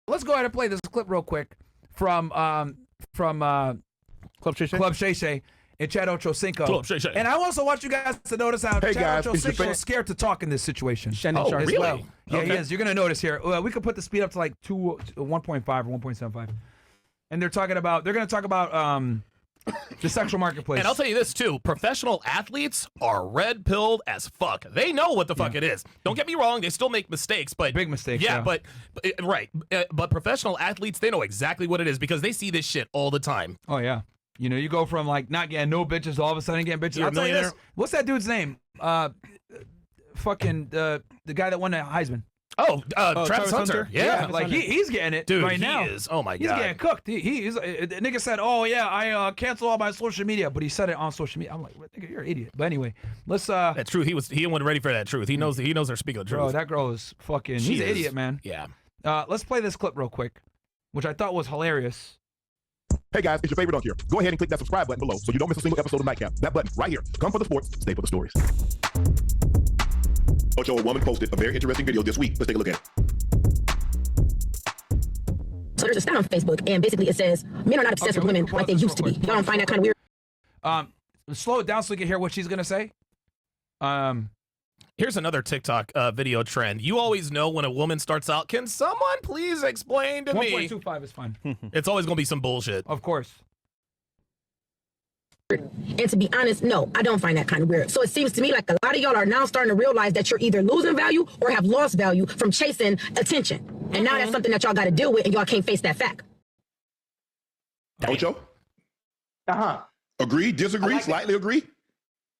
let's go ahead and play this clip real quick from Club Shay Shay and Chad Ochocinco. Club Shay Shay. And I also want you guys to notice how Hey, Chad guys, it's your Ochocinco fan- is scared to talk in this situation. Shannon Sharpe. as really? well. Yeah, Okay. he is. You're going to notice here. We could put the speed up to like 1.5 or 1.75. And they're going to talk about the sexual marketplace. And I'll tell you this too: professional athletes are red pilled as fuck. They know what the fuck it is. Don't get me wrong; they still make mistakes, but Big mistakes, Yeah, yeah. but right. But professional athletes, they know exactly what it is because they see this shit all the time. Oh, yeah. You know, you go from like not getting no bitches to all of a sudden getting bitches. You're a I'll tell you millionaire. this. What's that dude's name? Fucking the guy that won the Heisman. Travis Travis Hunter. Hunter? Yeah, Like he's getting it dude, right now. he is. Oh my He's god, getting cooked. He's the nigga said, "Oh yeah, I cancel all my social media," but he said it on social media. I'm like, nigga, you're an idiot. But anyway, let's that's true. He wasn't ready for that truth. He knows they're speaking the truth. bro, that girl is fucking. She He's an is. idiot, man. Yeah. Let's play this clip real quick, which I thought was hilarious. Hey guys, it's your favorite dunk here. Go ahead and click that subscribe button below so you don't miss a single episode of Nightcap. That button right here. Come for the sports, stay for the stories. Ocho, a woman posted a very interesting video this week. Let's take a look at it. So there's a stat on Facebook, and basically it says men are not obsessed with we women can like they pause this used to be. real quick. Y'all don't find that kind of weird? Slow it down so you can hear what she's gonna say. Here's another TikTok video trend. You always know when a woman starts out, can someone please explain to me? 1.25 is fine. It's always going to be some bullshit. Of course. And to be honest, no, I don't find that kind of weird. So it seems to me like a lot of y'all are now starting to realize that you're either losing value or have lost value from chasing attention. And now that's something that y'all got to deal with, and y'all can't face that fact. Ocho? Uh-huh. Agree, disagree, I like it. slightly agree?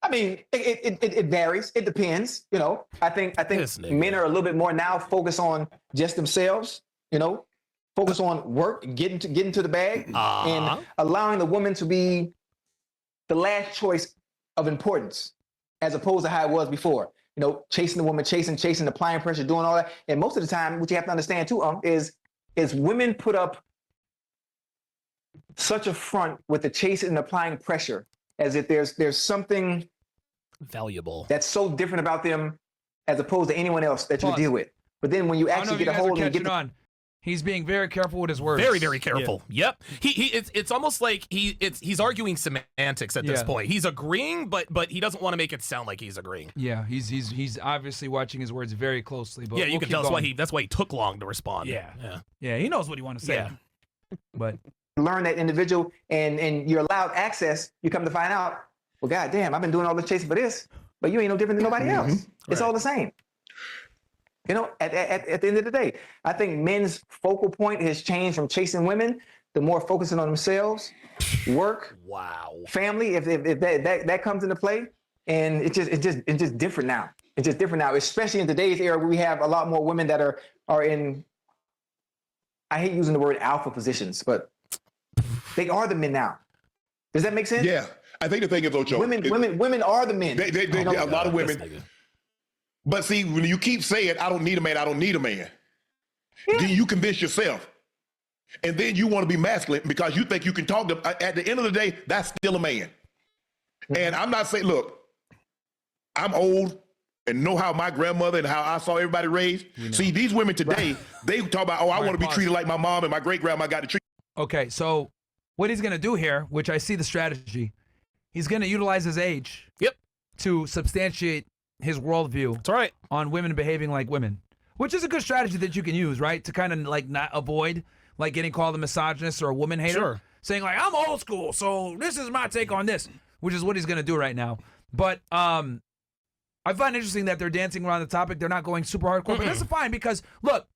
I mean, it varies. It depends. You know, I think This nigga. men are a little bit more now focused on just themselves. You know, focus on work, getting to the bag, and allowing the woman to be the last choice of importance, as opposed to how it was before. You know, chasing the woman, chasing, applying pressure, doing all that. And most of the time, what you have to understand too, is women put up such a front with the chasing and applying pressure, as if there's something Valuable. that's so different about them as opposed to anyone else that you Pause. deal with. But then when you I don't know actually if you get a guys are hold and catching get on. He's being very careful with his words. Very, very careful. Yep. It's almost like he's arguing semantics at this Yeah. point. He's agreeing, but he doesn't want to make it sound like he's agreeing. Yeah, he's obviously watching his words very closely. But Yeah, you we'll can keep tell going. that's why he took long to respond. Yeah. Yeah. Yeah, he knows what he wants to say. Yeah. But learn that individual and you're allowed access, you come to find out, well, goddamn, I've been doing all this chasing for this, but you ain't no different than nobody else. It's all the same. You know, at the end of the day, I think men's focal point has changed from chasing women to more focusing on themselves, work, Wow. family, if that comes into play. And it's just different now. It's just different now, especially in today's era where we have a lot more women that are in, I hate using the word alpha positions, but they are the men now. Does that make sense? Yeah. I think the thing is, Ocho. Women are the men. A lot of women. This nigga. But see, when you keep saying, I don't need a man, then you convince yourself. And then you want to be masculine because you think you can talk to, at the end of the day, that's still a man. And I'm not saying, look, I'm old and know how my grandmother and how I saw everybody raised. See, these women today, they talk about, I want to be treated like my mom and my great grandma got to treat. okay, so what he's gonna do here, which I see the strategy, he's gonna utilize his age Yep. to substantiate his worldview That's all right. on women behaving like women, which is a good strategy that you can use, right? To kind of like not avoid like getting called a misogynist or a woman hater. Sure. Saying like, I'm old school, so this is my take on this, which is what he's gonna do right now. But I find interesting that they're dancing around the topic. They're not going super hardcore, but this is fine because look,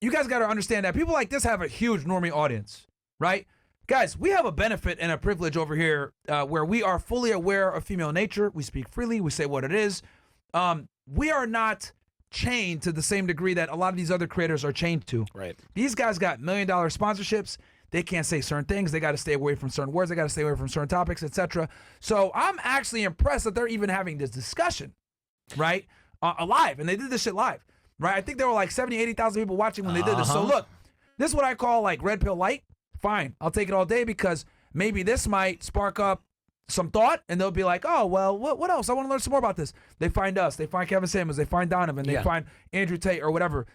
you guys got to understand that people like this have a huge normie audience, right? Guys, we have a benefit and a privilege over here where we are fully aware of female nature. We speak freely. We say what it is. We are not chained to the same degree that a lot of these other creators are chained to. Right. These guys got $1 million sponsorships. They can't say certain things. They got to stay away from certain words. They got to stay away from certain topics, etc. So I'm actually impressed that they're even having this discussion, right? Live. And they did this shit live, right? I think there were like 70, 80,000 people watching when they did this. So look, this is what I call like red pill light. Fine. I'll take it all day because maybe this might spark up some thought and they'll be like, oh, well, what else? I want to learn some more about this. They find us. They find Kevin Samuels. They find Donovan. They find Andrew Tate or whatever.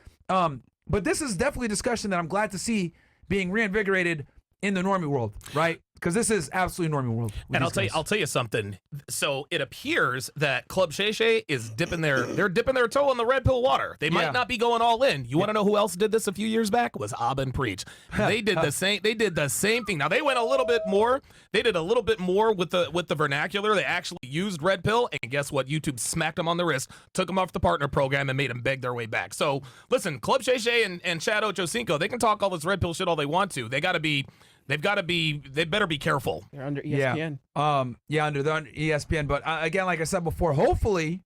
But this is definitely a discussion that I'm glad to see being reinvigorated in the normie world, right? Because this is absolutely normie world. And I'll tell you something. So it appears that Club Shay Shay is dipping their toe in the red pill water. They might not be going all in. You want to know who else did this a few years back? Was Ab and Preach. They did the same. They did the same thing. Now they went a little bit more. They did a little bit more with the vernacular. They actually used red pill, and guess what? YouTube smacked them on the wrist, took them off the partner program, and made them beg their way back. So listen, Club Shay Shay and Chad Ochocinco, they can talk all this red pill shit all they want to. They better be careful. They're under ESPN. Under ESPN. But again, like I said before, hopefully,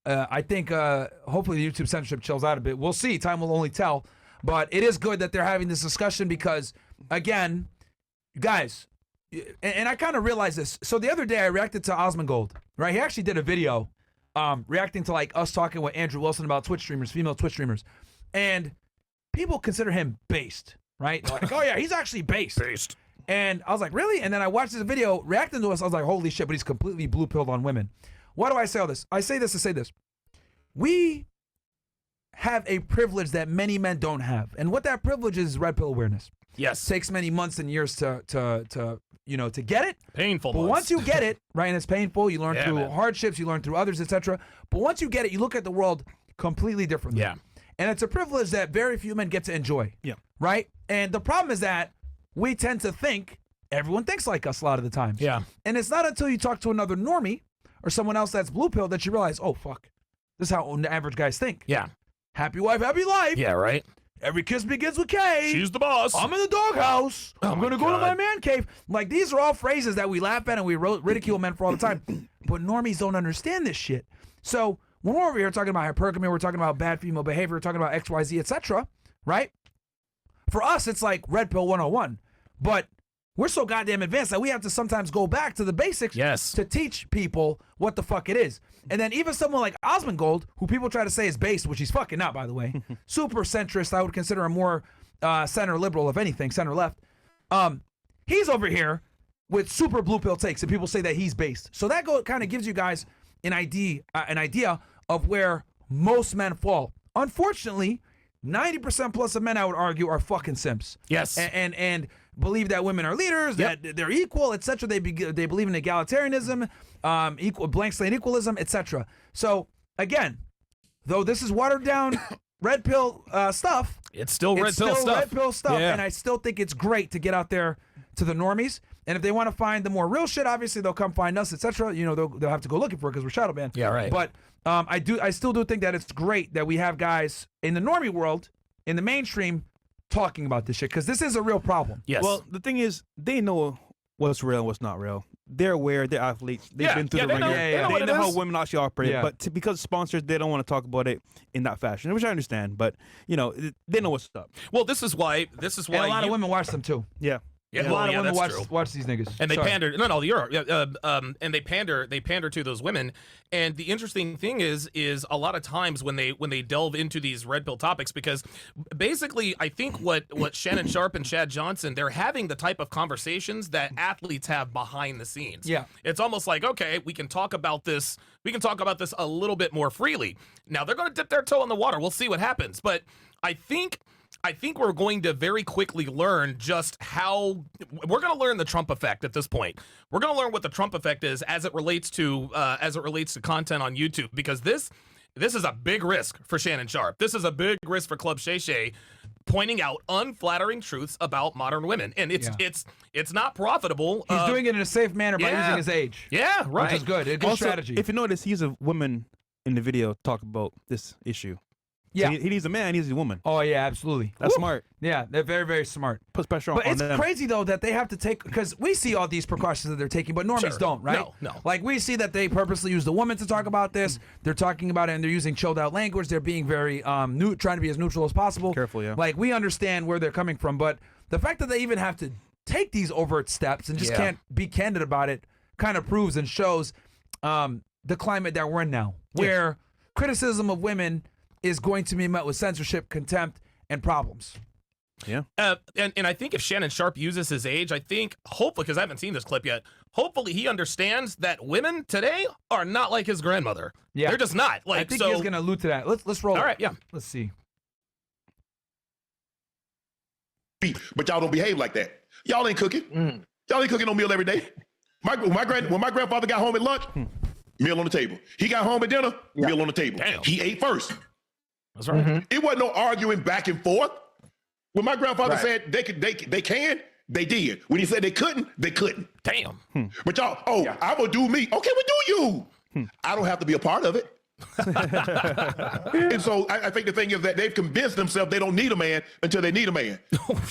I think hopefully the YouTube censorship chills out a bit. We'll see. Time will only tell. But it is good that they're having this discussion because, again, guys, and I kind of realized this. So the other day I reacted to Osmongold, right? He actually did a video reacting to like us talking with Andrew Wilson about Twitch streamers, female Twitch streamers. And people consider him based. Right? Like, oh yeah, he's actually based. And I was like, really? And then I watched this video reacting to us. I was like, holy shit, but he's completely blue-pilled on women. Why do I say all this? I say this to say this. We have a privilege that many men don't have. And what that privilege is red pill awareness. Yes. It takes many months and years to get it. Painful But months. once you get it, right, and it's painful, you learn through hardships, you learn through others, etc. But once you get it, you look at the world completely differently. Yeah. And it's a privilege that very few men get to enjoy. Yeah. Right? And the problem is that we tend to think everyone thinks like us a lot of the time. Yeah. And it's not until you talk to another normie or someone else that's blue pill that you realize, oh, fuck. This is how the average guys think. Yeah. Happy wife, happy life. Yeah, right? Every kiss begins with K. She's the boss. I'm in the doghouse. I'm going to go to God. my man cave. Like, these are all phrases that we laugh at and we ridicule men for all the time. But normies don't understand this shit. So when we're over here talking about hypergamy, we're talking about bad female behavior, we're talking about XYZ, etc., right? For us, it's like red pill 101. But we're so goddamn advanced that we have to sometimes go back to the basics to teach people what the fuck it is. And then even someone like Osmongold, who people try to say is based, which he's fucking not, by the way, super centrist, I would consider him more center liberal, if anything, center left. He's over here with super blue pill takes, and people say that he's based. So that kind of gives you guys an idea of where most men fall. Unfortunately, 90% plus of men, I would argue, are fucking simps. Yes. And believe that women are leaders, that they're equal, etc. They believe in egalitarianism, equal blank slate equalism, etc. So again, though this is watered down red pill stuff, it's still red pill stuff. And I still think it's great to get out there to the normies. And if they want to find the more real shit, obviously they'll come find us, etc. They'll have to go looking for it because we're shadow banned. Yeah, right. But I still do think that it's great that we have guys in the normie world, in the mainstream, talking about this shit because this is a real problem. Yes. Well, the thing is, they know what's real and what's not real. They're aware. They're athletes. They've been through the ringer. They know how women actually operate. Yeah. But because sponsors, they don't want to talk about it in that fashion, which I understand. But they know what's up. Well, this is why. And a lot of women watch them too. Yeah. A lot of women watch these niggas. And they Sorry. pander. No, you're. And they pander. They pander to those women. And the interesting thing is a lot of times when they delve into these red pill topics, because basically I think what Shannon Sharpe and Chad Johnson, they're having the type of conversations that athletes have behind the scenes. Yeah. It's almost like, okay, we can talk about this. We can talk about this a little bit more freely. Now they're going to dip their toe in the water. We'll see what happens. But I think we're going to very quickly learn just how we're going to learn the Trump effect at this point. We're going to learn what the Trump effect is as it relates to content on YouTube, because this is a big risk for Shannon Sharpe. This is a big risk for Club Shay Shay, pointing out unflattering truths about modern women, and it's not profitable. He's doing it in a safe manner by using his age. Yeah, right. Which is good. A good Also, strategy. if you notice, he's a woman in the video talk about this issue. Yeah. So he needs a man, he needs a woman. Oh yeah, absolutely. That's smart. Yeah, they're very, very smart. Puts pressure But on it's them. crazy though that they have to take, because we see all these precautions that they're taking, but normies don't, right? No. Like we see that they purposely use the woman to talk about this. They're talking about it and they're using chilled out language. They're being very trying to be as neutral as possible. Careful, yeah. Like we understand where they're coming from, but the fact that they even have to take these overt steps and just can't be candid about it kind of proves and shows the climate that we're in now, where criticism of women is going to be met with censorship, contempt, and problems. Yeah. And I think if Shannon Sharpe uses his age, I think, hopefully, because I haven't seen this clip yet, hopefully he understands that women today are not like his grandmother. Yeah. They're just not. Like, I think he's going to allude to that. Let's roll. All right, yeah. Let's see. feet, but y'all don't behave like that. Y'all ain't cooking. Y'all ain't cooking no meal every day. When my grandfather got home at lunch, meal on the table. He got home at dinner, meal on the table. Damn. He ate first. That's right. It wasn't no arguing back and forth. When my grandfather said they can, they did. When he said they couldn't, they couldn't. Damn. But y'all, I'm gonna do me. Okay, well, do you? I don't have to be a part of it. And so I think the thing is that they've convinced themselves they don't need a man until they need a man.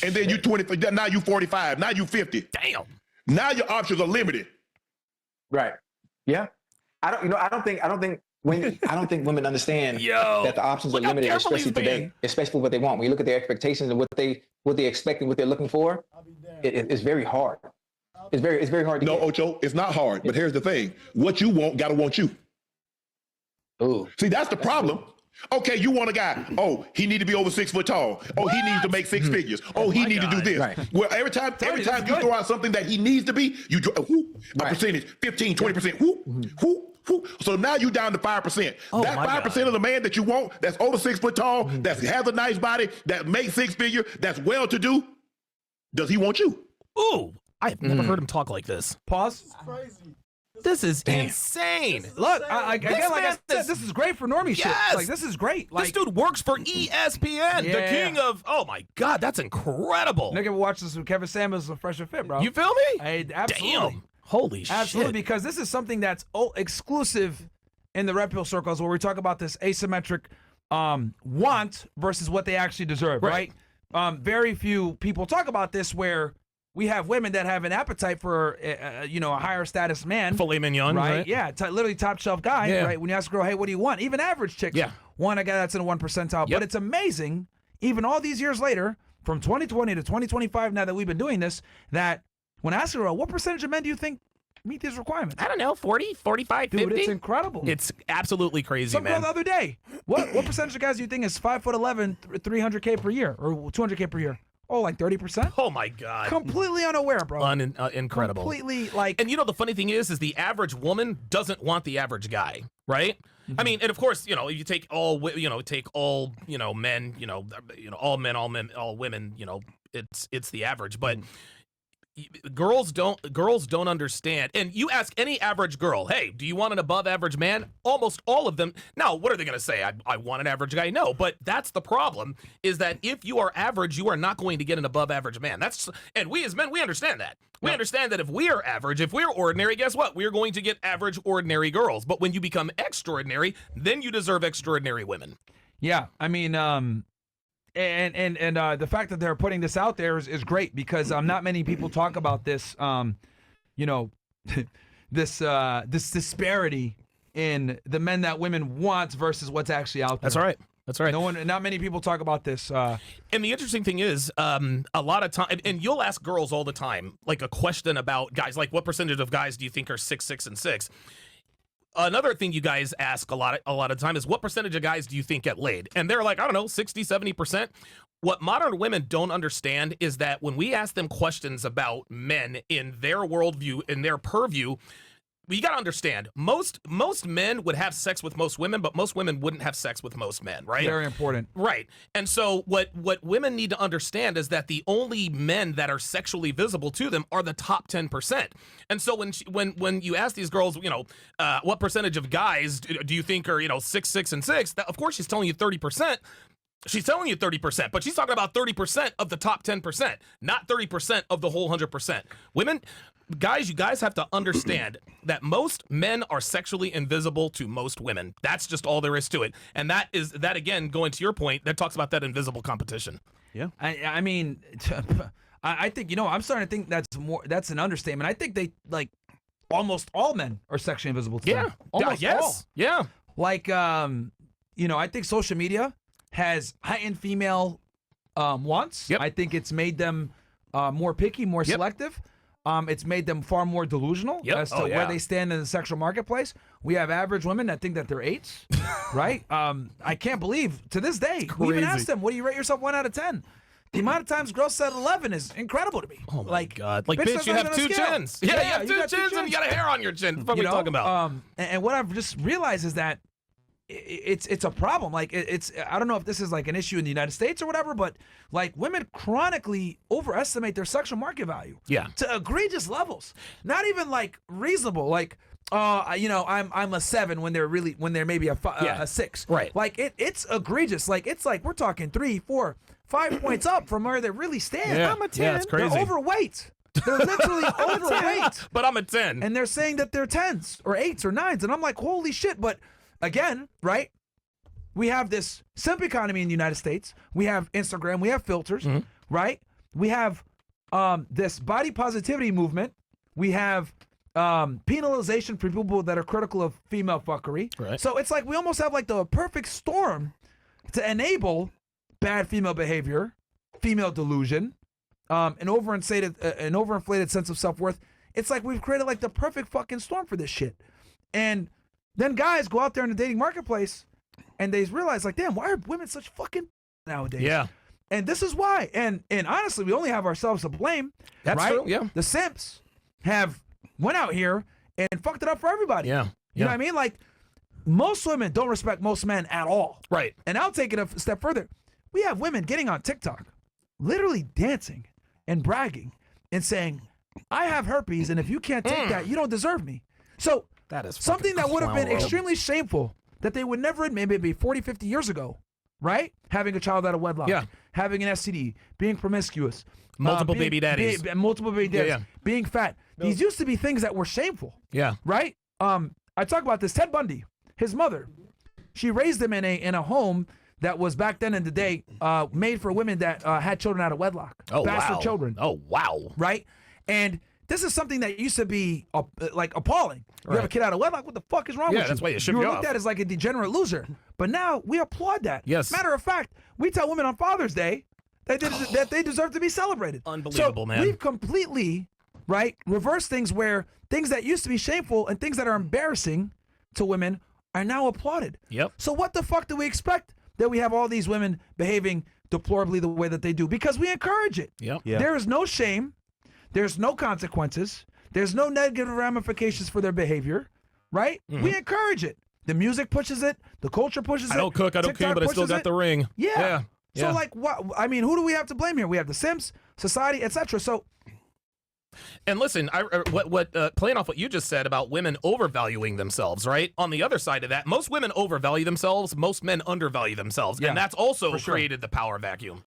And then you 20, now you 45, now you 50. Damn. Now your options are limited. Right. Yeah. I don't think women understand that the options are look how limited, careful especially he's being. today, especially what they want. When you look at their expectations and what they expect and what they're looking for, it's very hard. It's very hard to No, get. Ocho, it's not hard. But here's the thing: what you want, gotta want you. Ooh. See, that's the problem. Okay, you want a guy. Oh, he need to be over 6 foot tall. Oh, he needs to make 6 figures. Oh, he need to do this. Right. Well, every time you throw out something that he needs to be, you a percentage, 15, 20%. Whoop. So now you down to 5%. That 5% of the man that you want, that's over 6 foot tall, that has a nice body, that makes 6 figure, that's well to do. Does he want you? Ooh, I've never heard him talk like this. Pause. This is insane. Look, again, like I man said, is- this is great for Normie shit. Yes. Like, this is great. Like, This dude works for ESPN, the Yeah. king of. Oh my God, that's incredible. nigga watch this with Kevin Samuels on Fresh and Fit, bro. You feel me? Hey, absolutely. Damn. Holy Absolutely, shit. because this is something that's exclusive in the red pill circles where we talk about this asymmetric want versus what they actually deserve, right? Very few people talk about this where we have women that have an appetite for, a higher status man. Filet mignon, right? Yeah, literally top shelf guy, Yeah. right? When you ask a girl, hey, what do you want? Even average chicks want a guy that's in the 1 percentile. Yep. But it's amazing, even all these years later, from 2020 to 2025, now that we've been doing this, that when I ask a girl, what percentage of men do you think meet these requirements? I don't know, 40, 45, Dude, 50? it's incredible. It's absolutely crazy, Some girl man. the other day, what percentage of guys do you think is 5'11", 300K per year or 200K per year? Oh, like 30%? Oh my God. Completely unaware, bro. Incredible. Completely like. And the funny thing is the average woman doesn't want the average guy, right? I mean, and of course, if you take all, take all, men, all men, all women, it's the average, but girls don't understand. And you ask any average girl, hey, do you want an above average man? Almost all of them. Now, what are they going to say? I want an average guy. No, but that's the problem, is that if you are average, you are not going to get an above average man. And we as men, we understand that. We understand that if we are average, if we're ordinary, guess what? We're going to get average, ordinary girls. But when you become extraordinary, then you deserve extraordinary women. Yeah, I mean, and the fact that they're putting this out there is great because not many people talk about this, this disparity in the men that women want versus what's actually out there. That's right. Not many people talk about this. And the interesting thing is, a lot of time, and you'll ask girls all the time, like a question about guys, like what percentage of guys do you think are 6'6" and 6"? Another thing you guys ask a lot of time is what percentage of guys do you think get laid? And they're like, I don't know, 60, 70%. What modern women don't understand is that when we ask them questions about men in their worldview, in their purview, you got to understand, most men would have sex with most women, but most women wouldn't have sex with most men, right? Very important. Right. And so what women need to understand is that the only men that are sexually visible to them are the top 10%. And so when you ask these girls, what percentage of guys do you think are, 6'6" and 6", of course she's telling you 30%. She's telling you 30%, but she's talking about 30% of the top 10%, not 30% of the whole 100%. Women, guys, you guys have to understand that most men are sexually invisible to most women. That's just all there is to it. And that again, going to your point, that talks about that invisible competition. Yeah. I mean, I think, I'm starting to think that's an understatement. I think they, like, almost all men are sexually invisible to them. Almost all. Yeah. Like, I think social media has heightened female wants. Yep. I think it's made them more picky, more selective. It's made them far more delusional as to where they stand in the sexual marketplace. We have average women that think that they're 8s, right? I can't believe, to this day, we even asked them, what do you rate yourself 1 out of 10? The amount of times girls said 11 is incredible to me. Oh my God. Like, bitch, that's you not have even 2 a scale. chins. Yeah, you have two chins and you got a hair on your chin. What are we talking about? And what I've just realized is that it's a problem. Like it's I don't know if this is like an issue in the United States or whatever, but like women chronically overestimate their sexual market value. Yeah. To egregious levels. Not even like reasonable. Like I'm a 7 when they're maybe a 6. Right. Like it's egregious. Like it's like we're talking 3, 4, 5 points up from where they really stand. Yeah. I'm a 10. Yeah, it's crazy. They're overweight. They're literally overweight. But I'm a 10. And they're saying that they're 10s or 8s or 9s. And I'm like, holy shit. But again, right? We have this simp economy in the United States. We have Instagram. We have filters, right? We have this body positivity movement. We have penalization for people that are critical of female fuckery. Right. So it's like we almost have like the perfect storm to enable bad female behavior, female delusion, an overinflated sense of self-worth. It's like we've created like the perfect fucking storm for this shit. And then guys go out there in the dating marketplace and they realize like, damn, why are women such fucking nowadays? Yeah. And this is why. And honestly, we only have ourselves to blame. That's right? true, yeah. The simps went out here and fucked it up for everybody. Yeah. You know what I mean? Like most women don't respect most men at all. Right. And I'll take it a step further. We have women getting on TikTok, literally dancing and bragging and saying, I have herpes, and if you can't take that, you don't deserve me. So That is something that would have been clown world. extremely shameful that they would never admit maybe 40, 50 years ago, right? Having a child out of wedlock, Yeah. having an STD, being promiscuous, Multiple baby daddies. multiple baby daddies, Yeah. being fat. These used to be things that were shameful, Yeah. right? I talk about this. Ted Bundy, his mother, she raised him in a home that was back then in the day made for women that had children out of wedlock, Oh, bastard wow. children, Oh, wow. right? And this is something that used to be like appalling. You have a Right. kid out of wedlock, what the fuck is wrong with you? that's why you ship were you looked off. at as like a degenerate loser. But now we applaud that. Yes. Matter of fact, we tell women on Father's Day that they deserve to be celebrated. Unbelievable, so man. We've completely, right, reversed things where things that used to be shameful and things that are embarrassing to women are now applauded. Yep. So what the fuck do we expect that we have all these women behaving deplorably the way that they do? Because we encourage it. Yep. Yeah. There is no shame. There's no consequences. There's no negative ramifications for their behavior, right? We encourage it. The music pushes it. The culture pushes it. I don't cook, I don't TikTok clean, but I still pushes got it. the ring. Yeah. So Yeah. like, what? I mean, who do we have to blame here? We have the Sims, society, etc. So And listen, playing off what you just said about women overvaluing themselves, right? On the other side of that, most women overvalue themselves, most men undervalue themselves, Yeah, and that's also for sure. created the power vacuum.